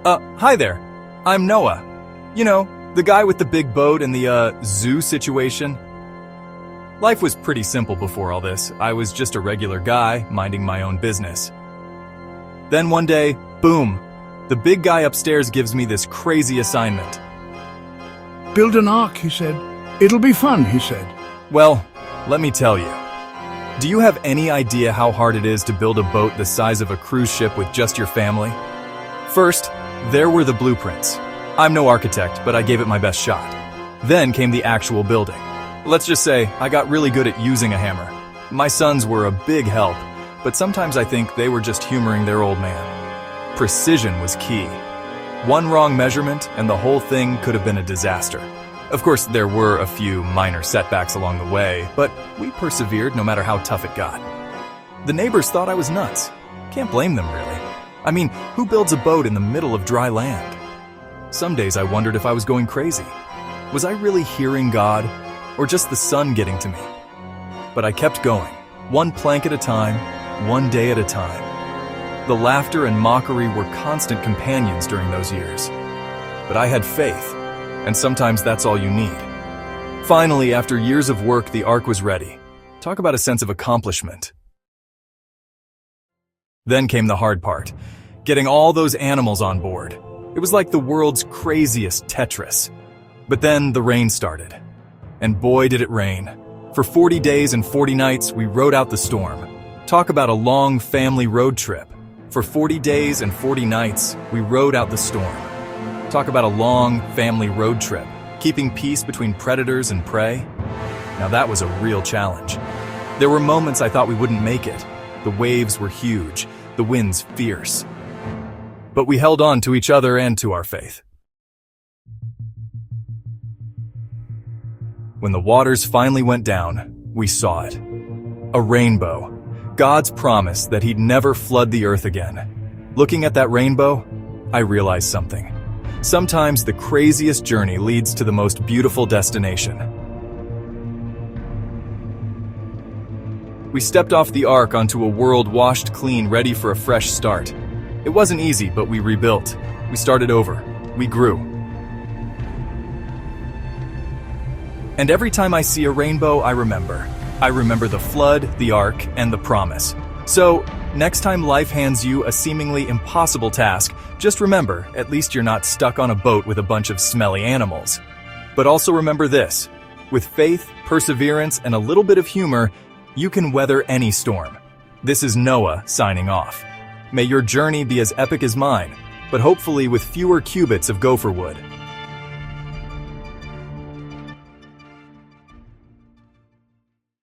Hi there. I'm Noah. You know, the guy with the big boat and the, zoo situation. Life was pretty simple before all this. I was just a regular guy, minding my own business. Then one day, boom, the big guy upstairs gives me this crazy assignment. Build an ark, he said. It'll be fun, he said. Well, let me tell you. Do you have any idea how hard it is to build a boat the size of a cruise ship with just your family? First, there were the blueprints. I'm no architect, but I gave it my best shot. Then came the actual building. Let's just say I got really good at using a hammer. My sons were a big help, but sometimes I think they were just humoring their old man. Precision was key. One wrong measurement and the whole thing could have been a disaster. Of course, there were a few minor setbacks along the way, but we persevered no matter how tough it got. The neighbors thought I was nuts. Can't blame them, really. I mean, who builds a boat in the middle of dry land? Some days I wondered if I was going crazy. Was I really hearing God, or just the sun getting to me? But I kept going, one plank at a time, one day at a time. The laughter and mockery were constant companions during those years. But I had faith, and sometimes that's all you need. Finally, after years of work, the ark was ready. Talk about a sense of accomplishment. Then came the hard part, getting all those animals on board. It was like the world's craziest Tetris. But then the rain started. And boy did it rain. For 40 days and 40 nights, we rode out the storm. Talk about a long family road trip. For 40 days and 40 nights, we rode out the storm. Talk about a long family road trip, keeping peace between predators and prey. Now that was a real challenge. There were moments I thought we wouldn't make it. The waves were huge, the winds fierce. But we held on to each other and to our faith. When the waters finally went down, we saw it. A rainbow. God's promise that he'd never flood the earth again. Looking at that rainbow, I realized something. Sometimes the craziest journey leads to the most beautiful destination. We stepped off the ark onto a world washed clean, ready for a fresh start. It wasn't easy, but we rebuilt. We started over. We grew. And every time I see a rainbow, I remember. I remember the flood, the ark, and the promise. So, next time life hands you a seemingly impossible task, just remember, at least you're not stuck on a boat with a bunch of smelly animals. But also remember this, with faith, perseverance, and a little bit of humor, you can weather any storm. This is Noah signing off. May your journey be as epic as mine, but hopefully with fewer cubits of gopher wood.